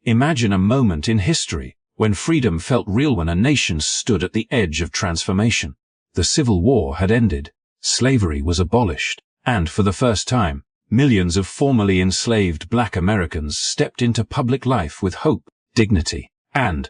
Imagine a moment in history when freedom felt real, when a nation stood at the edge of transformation. The Civil War had ended, slavery was abolished, and for the first time, millions of formerly enslaved Black Americans stepped into public life with hope, dignity, and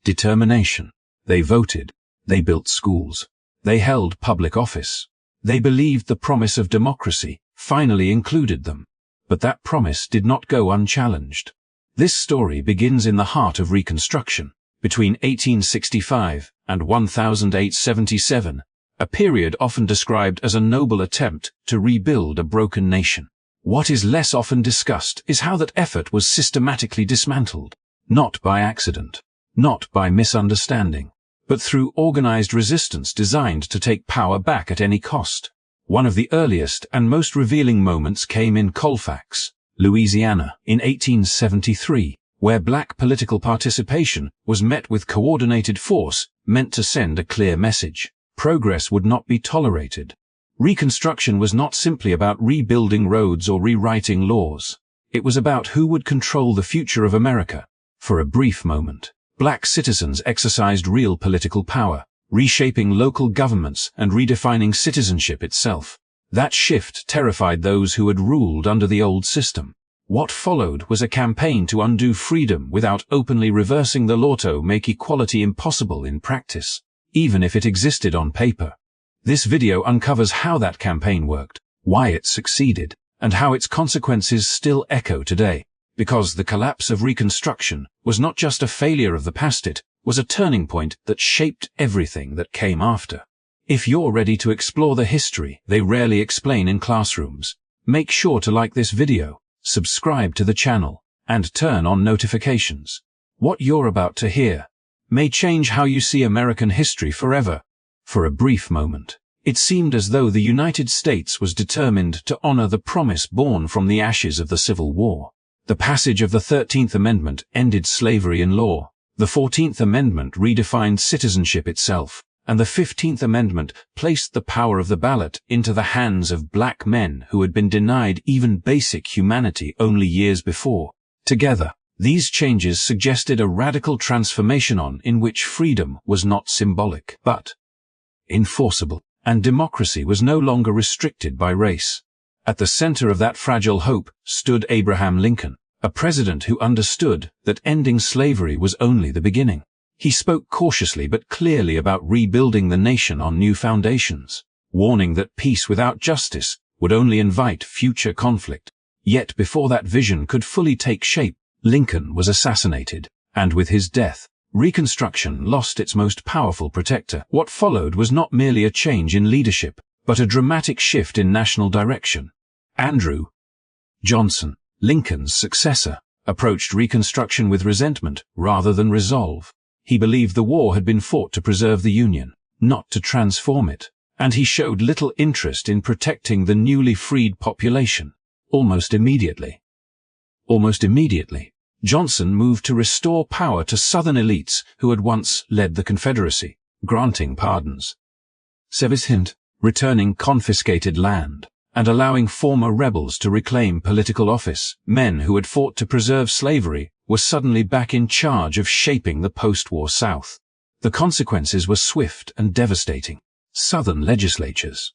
determination. They voted, they built schools, they held public office. They believed the promise of democracy finally included them. But that promise did not go unchallenged. This story begins in the heart of Reconstruction, between 1865 and 1877, a period often described as a noble attempt to rebuild a broken nation. What is less often discussed is how that effort was systematically dismantled, not by accident, not by misunderstanding, but through organized resistance designed to take power back at any cost. One of the earliest and most revealing moments came in Colfax, Louisiana, in 1873, where Black political participation was met with coordinated force meant to send a clear message. Progress would not be tolerated. Reconstruction was not simply about rebuilding roads or rewriting laws. It was about who would control the future of America. For a brief moment, Black citizens exercised real political power, reshaping local governments and redefining citizenship itself. That shift terrified those who had ruled under the old system. What followed was a campaign to undo freedom without openly reversing the law to make equality impossible in practice, even if it existed on paper. This video uncovers how that campaign worked, why it succeeded, and how its consequences still echo today. Because the collapse of Reconstruction was not just a failure of the past, it was a turning point that shaped everything that came after. If you're ready to explore the history they rarely explain in classrooms, make sure to like this video, subscribe to the channel, and turn on notifications. What you're about to hear may change how you see American history forever. For a brief moment, it seemed as though the United States was determined to honor the promise born from the ashes of the Civil War. The passage of the 13th Amendment ended slavery in law. The 14th Amendment redefined citizenship itself, and the 15th Amendment placed the power of the ballot into the hands of Black men who had been denied even basic humanity only years before. Together, these changes suggested a radical transformation in which freedom was not symbolic, but enforceable, and democracy was no longer restricted by race. At the center of that fragile hope stood Abraham Lincoln, a president who understood that ending slavery was only the beginning. He spoke cautiously but clearly about rebuilding the nation on new foundations, warning that peace without justice would only invite future conflict. Yet before that vision could fully take shape, Lincoln was assassinated, and with his death, Reconstruction lost its most powerful protector. What followed was not merely a change in leadership, but a dramatic shift in national direction. Andrew Johnson, Lincoln's successor, approached Reconstruction with resentment rather than resolve. He believed the war had been fought to preserve the Union, not to transform it, and he showed little interest in protecting the newly freed population. Almost immediately, Johnson moved to restore power to Southern elites who had once led the Confederacy, granting pardons, returning confiscated land, and allowing former rebels to reclaim political office. Men who had fought to preserve slavery were suddenly back in charge of shaping the post-war South. The consequences were swift and devastating. Southern legislatures,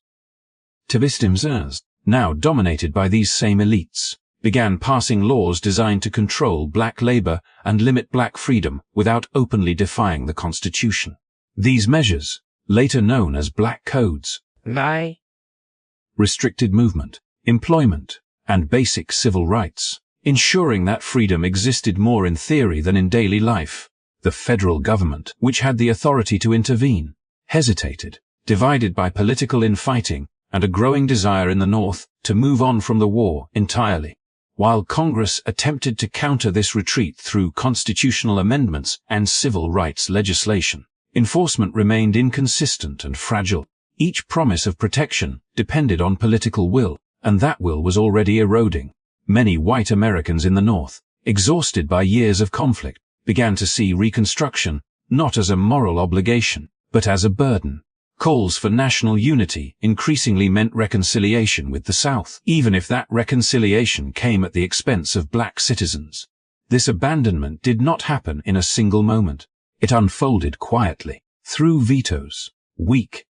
now dominated by these same elites, began passing laws designed to control Black labor and limit Black freedom without openly defying the Constitution. These measures, later known as Black Codes, restricted movement, employment, and basic civil rights, ensuring that freedom existed more in theory than in daily life. The federal government, which had the authority to intervene, hesitated, divided by political infighting and a growing desire in the North to move on from the war entirely. While Congress attempted to counter this retreat through constitutional amendments and civil rights legislation, enforcement remained inconsistent and fragile. Each promise of protection depended on political will, and that will was already eroding. Many white Americans in the North, exhausted by years of conflict, began to see Reconstruction not as a moral obligation, but as a burden. Calls for national unity increasingly meant reconciliation with the South, even if that reconciliation came at the expense of Black citizens. This abandonment did not happen in a single moment. It unfolded quietly, through vetoes, weak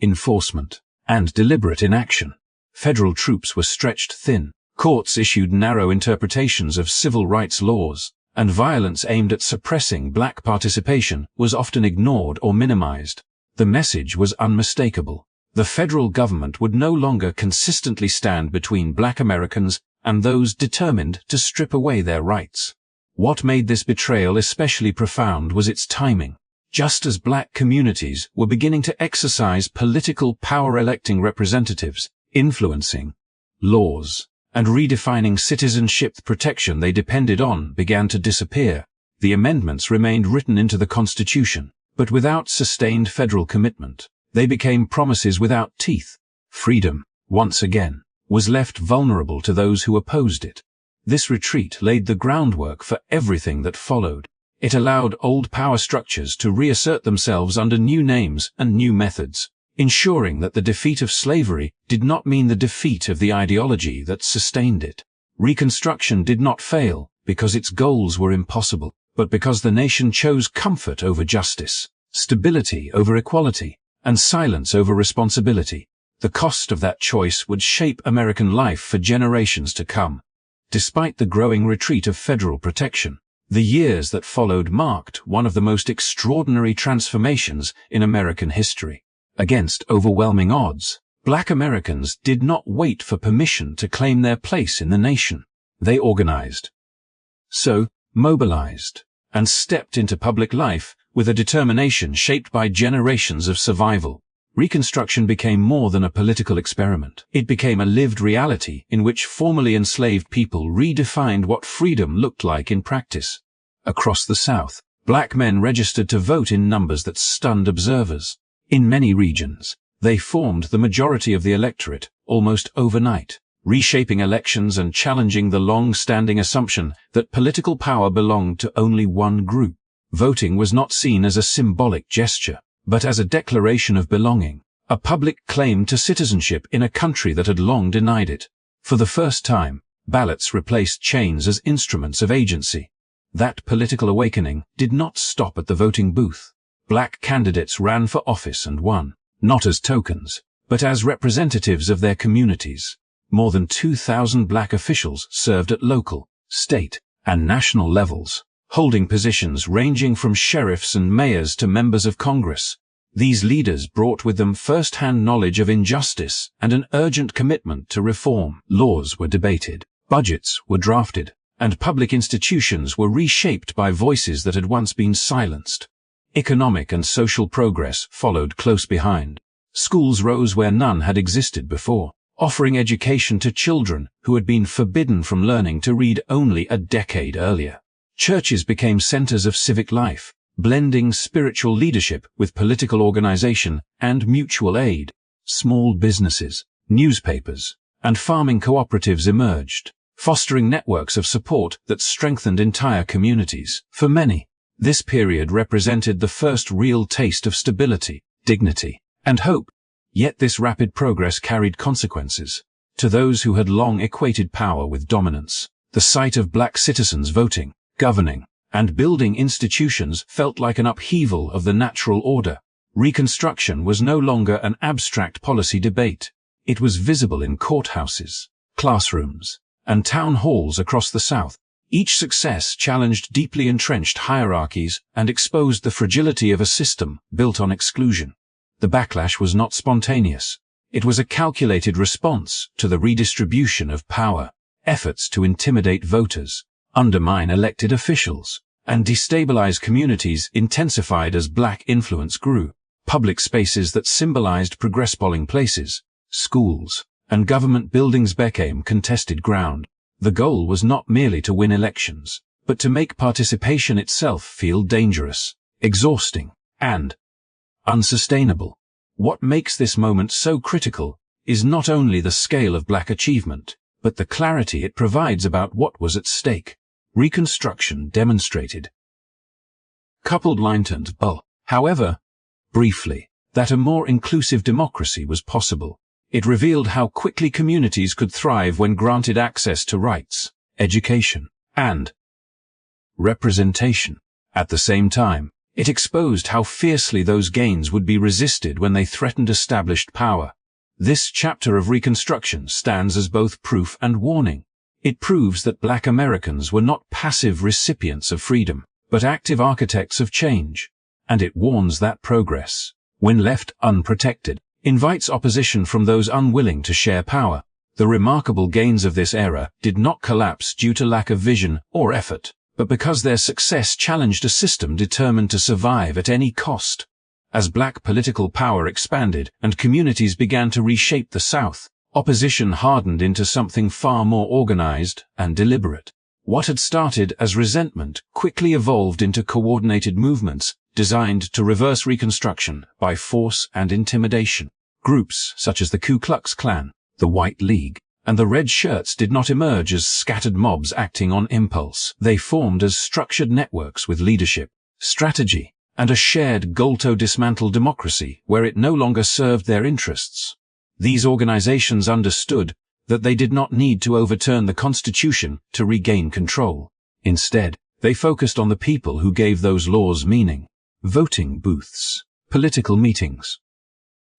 enforcement, and deliberate inaction. Federal troops were stretched thin, courts issued narrow interpretations of civil rights laws, and violence aimed at suppressing black participation was often ignored or minimized. The message was unmistakable. The federal government would no longer consistently stand between black Americans and those determined to strip away their rights. What made this betrayal especially profound was its timing. Just as black communities were beginning to exercise political power, electing representatives, influencing laws, and redefining citizenship, the protection they depended on began to disappear. The amendments remained written into the Constitution, but without sustained federal commitment. They became promises without teeth. Freedom, once again, was left vulnerable to those who opposed it. This retreat laid the groundwork for everything that followed. It allowed old power structures to reassert themselves under new names and new methods, ensuring that the defeat of slavery did not mean the defeat of the ideology that sustained it. Reconstruction did not fail because its goals were impossible, but because the nation chose comfort over justice, stability over equality, and silence over responsibility. The cost of that choice would shape American life for generations to come. Despite the growing retreat of federal protection, the years that followed marked one of the most extraordinary transformations in American history. Against overwhelming odds, black Americans did not wait for permission to claim their place in the nation. They organized, mobilized, and stepped into public life with a determination shaped by generations of survival. Reconstruction became more than a political experiment. It became a lived reality in which formerly enslaved people redefined what freedom looked like in practice. Across the South, black men registered to vote in numbers that stunned observers. In many regions, they formed the majority of the electorate almost overnight, reshaping elections and challenging the long-standing assumption that political power belonged to only one group. Voting was not seen as a symbolic gesture, but as a declaration of belonging, a public claim to citizenship in a country that had long denied it. For the first time, ballots replaced chains as instruments of agency. That political awakening did not stop at the voting booth. Black candidates ran for office and won, not as tokens, but as representatives of their communities. More than 2,000 black officials served at local, state, and national levels, holding positions ranging from sheriffs and mayors to members of Congress. These leaders brought with them first-hand knowledge of injustice and an urgent commitment to reform. Laws were debated, budgets were drafted, and public institutions were reshaped by voices that had once been silenced. Economic and social progress followed close behind. Schools rose where none had existed before, offering education to children who had been forbidden from learning to read only a decade earlier. Churches became centers of civic life, blending spiritual leadership with political organization and mutual aid. Small businesses, newspapers, and farming cooperatives emerged, fostering networks of support that strengthened entire communities. For many, this period represented the first real taste of stability, dignity, and hope. Yet this rapid progress carried consequences. To those who had long equated power with dominance, the sight of black citizens voting, governing, and building institutions felt like an upheaval of the natural order. Reconstruction was no longer an abstract policy debate. It was visible in courthouses, classrooms, and town halls across the South. Each success challenged deeply entrenched hierarchies and exposed the fragility of a system built on exclusion. The backlash was not spontaneous. It was a calculated response to the redistribution of power. Efforts to intimidate voters, undermine elected officials, and destabilize communities intensified as black influence grew. Public spaces that symbolized progress, polling places, schools, and government buildings became contested ground. The goal was not merely to win elections, but to make participation itself feel dangerous, exhausting, and unsustainable. What makes this moment so critical is not only the scale of black achievement, but the clarity it provides about what was at stake. Reconstruction demonstrated, coupled line-turned bull, however, briefly, that a more inclusive democracy was possible. It revealed how quickly communities could thrive when granted access to rights, education, and representation. At the same time, it exposed how fiercely those gains would be resisted when they threatened established power. This chapter of Reconstruction stands as both proof and warning. It proves that Black Americans were not passive recipients of freedom, but active architects of change. And it warns that progress, when left unprotected, invites opposition from those unwilling to share power. The remarkable gains of this era did not collapse due to lack of vision or effort, but because their success challenged a system determined to survive at any cost. As Black political power expanded and communities began to reshape the South, opposition hardened into something far more organized and deliberate. What had started as resentment quickly evolved into coordinated movements designed to reverse Reconstruction by force and intimidation. Groups such as the Ku Klux Klan, the White League, and the Red Shirts did not emerge as scattered mobs acting on impulse. They formed as structured networks with leadership, strategy, and a shared goal to dismantle democracy where it no longer served their interests. These organizations understood that they did not need to overturn the Constitution to regain control. Instead, they focused on the people who gave those laws meaning. Voting booths, political meetings,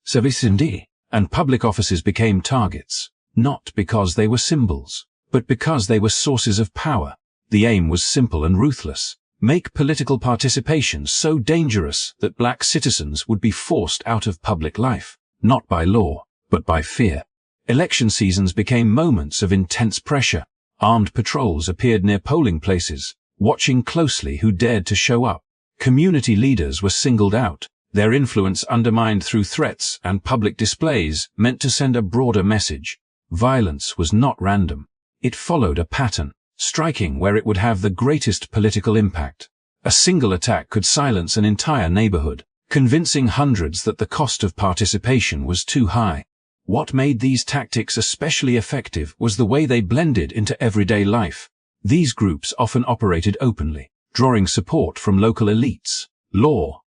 servicindi, and public offices became targets, not because they were symbols, but because they were sources of power. The aim was simple and ruthless: make political participation so dangerous that Black citizens would be forced out of public life, not by law, but by fear. Election seasons became moments of intense pressure. Armed patrols appeared near polling places, watching closely who dared to show up. Community leaders were singled out, their influence undermined through threats and public displays meant to send a broader message. Violence was not random. It followed a pattern, striking where it would have the greatest political impact. A single attack could silence an entire neighborhood, convincing hundreds that the cost of participation was too high. What made these tactics especially effective was the way they blended into everyday life. These groups often operated openly, drawing support from local elites, law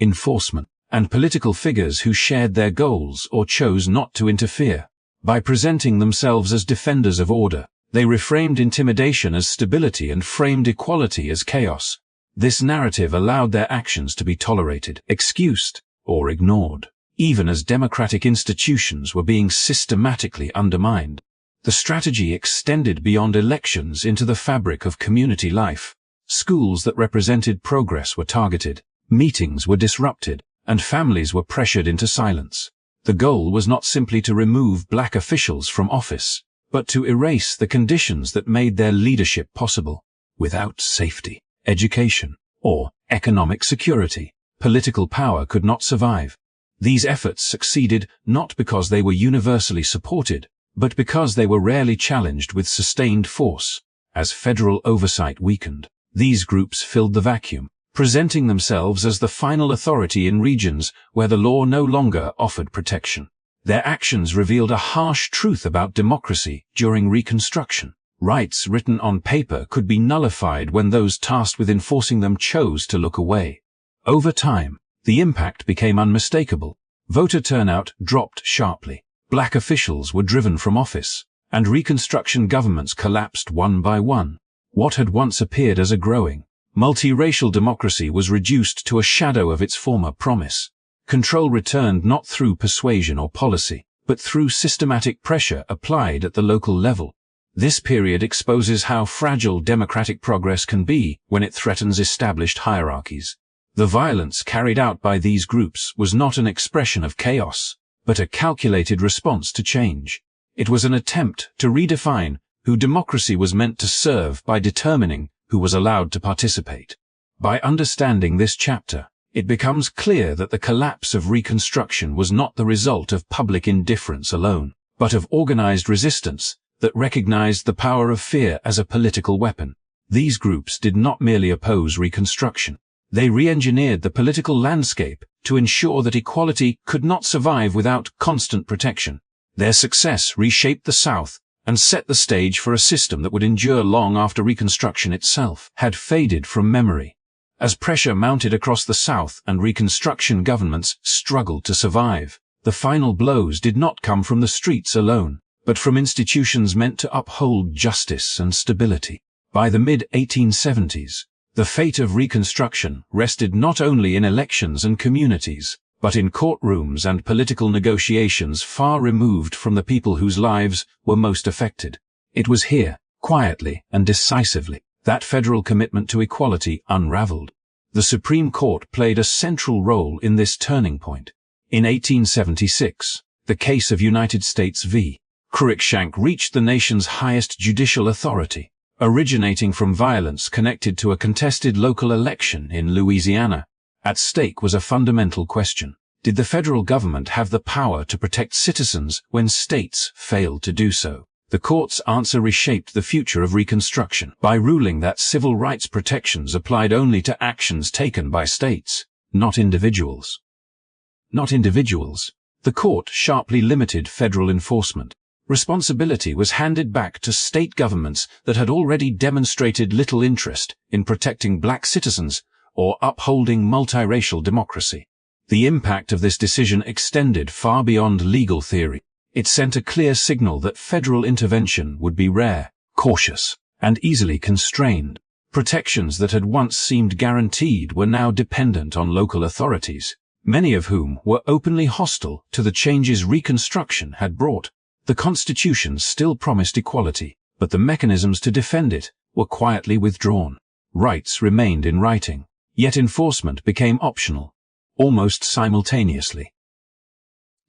enforcement, and political figures who shared their goals or chose not to interfere. By presenting themselves as defenders of order, they reframed intimidation as stability and framed equality as chaos. This narrative allowed their actions to be tolerated, excused, or ignored, even as democratic institutions were being systematically undermined. The strategy extended beyond elections into the fabric of community life. Schools that represented progress were targeted, meetings were disrupted, and families were pressured into silence. The goal was not simply to remove Black officials from office, but to erase the conditions that made their leadership possible. Without safety, education, or economic security, political power could not survive. These efforts succeeded not because they were universally supported, but because they were rarely challenged with sustained force. As federal oversight weakened, these groups filled the vacuum, presenting themselves as the final authority in regions where the law no longer offered protection. Their actions revealed a harsh truth about democracy during Reconstruction. Rights written on paper could be nullified when those tasked with enforcing them chose to look away. Over time, the impact became unmistakable. Voter turnout dropped sharply. Black officials were driven from office, and Reconstruction governments collapsed one by one. What had once appeared as a growing, multiracial democracy was reduced to a shadow of its former promise. Control returned not through persuasion or policy, but through systematic pressure applied at the local level. This period exposes how fragile democratic progress can be when it threatens established hierarchies. The violence carried out by these groups was not an expression of chaos, but a calculated response to change. It was an attempt to redefine who democracy was meant to serve by determining who was allowed to participate. By understanding this chapter, it becomes clear that the collapse of Reconstruction was not the result of public indifference alone, but of organized resistance that recognized the power of fear as a political weapon. These groups did not merely oppose Reconstruction. They re-engineered the political landscape to ensure that equality could not survive without constant protection. Their success reshaped the South and set the stage for a system that would endure long after Reconstruction itself had faded from memory. As pressure mounted across the South and Reconstruction governments struggled to survive, the final blows did not come from the streets alone, but from institutions meant to uphold justice and stability. By the mid-1870s, the fate of Reconstruction rested not only in elections and communities, but in courtrooms and political negotiations far removed from the people whose lives were most affected. It was here, quietly and decisively, that federal commitment to equality unraveled. The Supreme Court played a central role in this turning point. In 1876, the case of United States v. Cruikshank reached the nation's highest judicial authority, originating from violence connected to a contested local election in Louisiana. At stake was a fundamental question. Did the federal government have the power to protect citizens when states failed to do so? The court's answer reshaped the future of Reconstruction by ruling that civil rights protections applied only to actions taken by states, not individuals. The court sharply limited federal enforcement. Responsibility was handed back to state governments that had already demonstrated little interest in protecting black citizens or upholding multiracial democracy. The impact of this decision extended far beyond legal theory. It sent a clear signal that federal intervention would be rare, cautious, and easily constrained. Protections that had once seemed guaranteed were now dependent on local authorities, many of whom were openly hostile to the changes Reconstruction had brought. The Constitution still promised equality, but the mechanisms to defend it were quietly withdrawn. Rights remained in writing, yet enforcement became optional, almost simultaneously.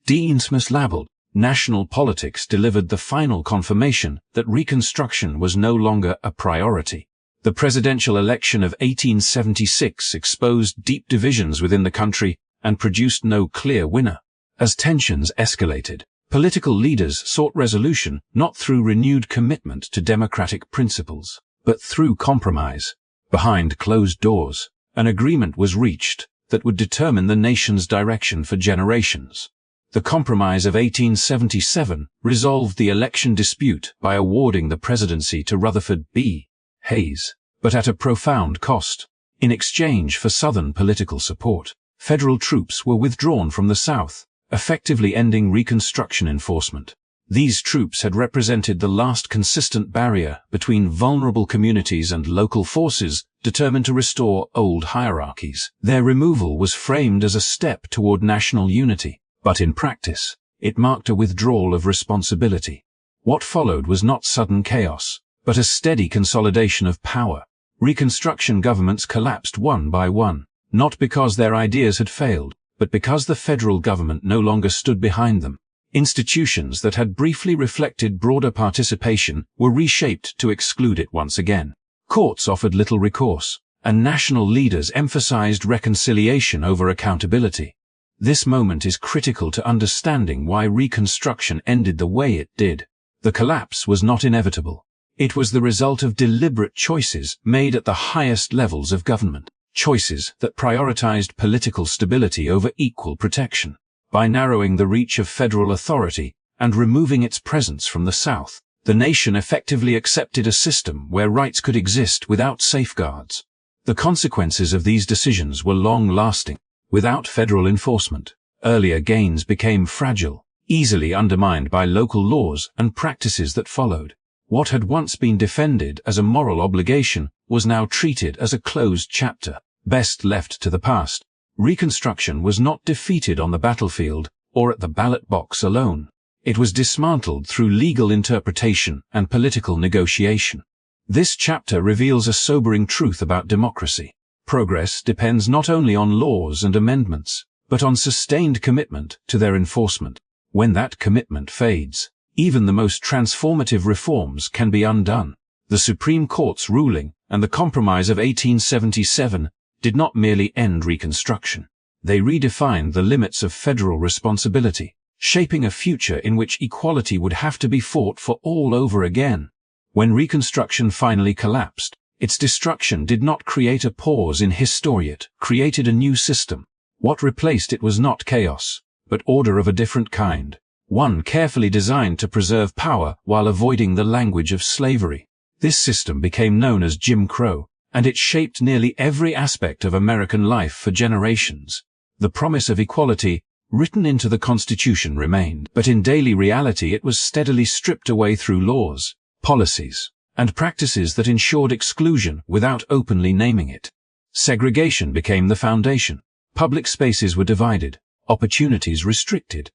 Labeled national politics delivered the final confirmation that Reconstruction was no longer a priority. The presidential election of 1876 exposed deep divisions within the country and produced no clear winner. As tensions escalated, political leaders sought resolution not through renewed commitment to democratic principles, but through compromise. Behind closed doors, an agreement was reached that would determine the nation's direction for generations. The Compromise of 1877 resolved the election dispute by awarding the presidency to Rutherford B. Hayes, but at a profound cost. In exchange for Southern political support, federal troops were withdrawn from the South, effectively ending Reconstruction enforcement. These troops had represented the last consistent barrier between vulnerable communities and local forces determined to restore old hierarchies. Their removal was framed as a step toward national unity, but in practice, it marked a withdrawal of responsibility. What followed was not sudden chaos, but a steady consolidation of power. Reconstruction governments collapsed one by one, not because their ideas had failed, but because the federal government no longer stood behind them. Institutions that had briefly reflected broader participation were reshaped to exclude it once again. Courts offered little recourse, and national leaders emphasized reconciliation over accountability. This moment is critical to understanding why Reconstruction ended the way it did. The collapse was not inevitable. It was the result of deliberate choices made at the highest levels of government, choices that prioritized political stability over equal protection. By narrowing the reach of federal authority and removing its presence from the South, the nation effectively accepted a system where rights could exist without safeguards. The consequences of these decisions were long-lasting. Without federal enforcement, earlier gains became fragile, easily undermined by local laws and practices that followed. What had once been defended as a moral obligation was now treated as a closed chapter, best left to the past. Reconstruction was not defeated on the battlefield or at the ballot box alone. It was dismantled through legal interpretation and political negotiation. This chapter reveals a sobering truth about democracy. Progress depends not only on laws and amendments, but on sustained commitment to their enforcement. When that commitment fades, even the most transformative reforms can be undone. The Supreme Court's ruling and the Compromise of 1877 did not merely end Reconstruction. They redefined the limits of federal responsibility, shaping a future in which equality would have to be fought for all over again. When Reconstruction finally collapsed, its destruction did not create a pause in history, it created a new system. What replaced it was not chaos, but order of a different kind, one carefully designed to preserve power while avoiding the language of slavery. This system became known as Jim Crow, and it shaped nearly every aspect of American life for generations. The promise of equality, written into the Constitution, remained, but in daily reality it was steadily stripped away through laws, policies, and practices that ensured exclusion without openly naming it. Segregation became the foundation. Public spaces were divided, opportunities restricted,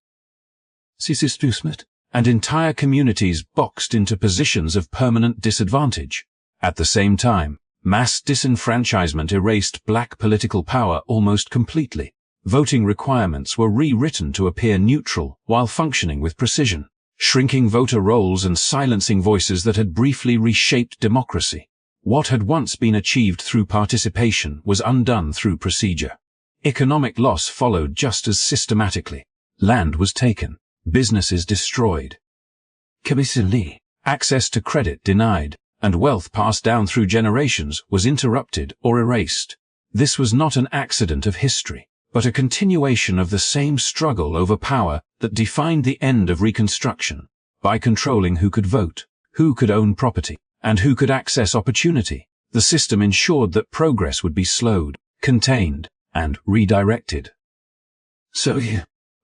and entire communities boxed into positions of permanent disadvantage. At the same time, mass disenfranchisement erased black political power almost completely. Voting requirements were rewritten to appear neutral while functioning with precision, shrinking voter rolls and silencing voices that had briefly reshaped democracy. What had once been achieved through participation was undone through procedure. Economic loss followed just as systematically. Land was taken, businesses destroyed, access to credit denied, and wealth passed down through generations was interrupted or erased. This was not an accident of history, but a continuation of the same struggle over power that defined the end of Reconstruction. By controlling who could vote, who could own property, and who could access opportunity, the system ensured that progress would be slowed, contained, and redirected.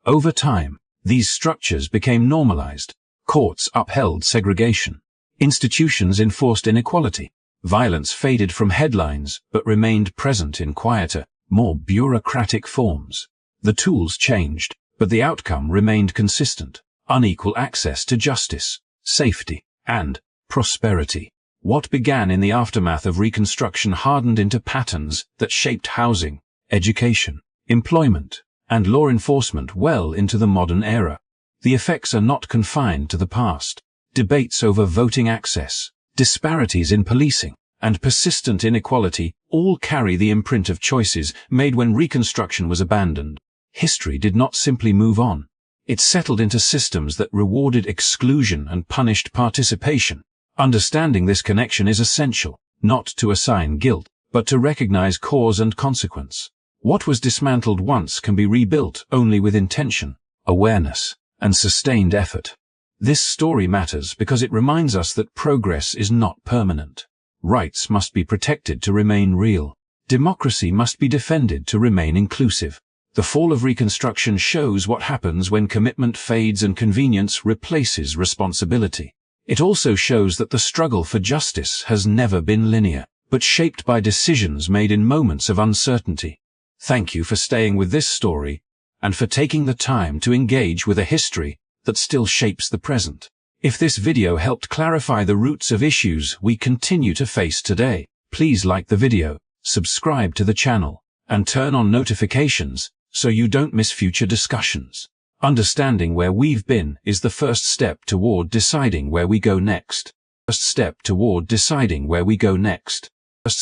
Over time, these structures became normalized. Courts upheld segregation. Institutions enforced inequality. Violence faded from headlines but remained present in quieter, more bureaucratic forms. The tools changed, but the outcome remained consistent: unequal access to justice, safety, and prosperity. What began in the aftermath of Reconstruction hardened into patterns that shaped housing, education, employment, and law enforcement well into the modern era. The effects are not confined to the past. Debates over voting access, disparities in policing, and persistent inequality all carry the imprint of choices made when Reconstruction was abandoned. History did not simply move on. It settled into systems that rewarded exclusion and punished participation. Understanding this connection is essential, not to assign guilt, but to recognize cause and consequence. What was dismantled once can be rebuilt only with intention, awareness, and sustained effort. This story matters because it reminds us that progress is not permanent. Rights must be protected to remain real. Democracy must be defended to remain inclusive. The fall of Reconstruction shows what happens when commitment fades and convenience replaces responsibility. It also shows that the struggle for justice has never been linear, but shaped by decisions made in moments of uncertainty. Thank you for staying with this story, and for taking the time to engage with a history that still shapes the present. If this video helped clarify the roots of issues we continue to face today, please like the video, subscribe to the channel, and turn on notifications so you don't miss future discussions. Understanding where we've been is the first step toward deciding where we go next.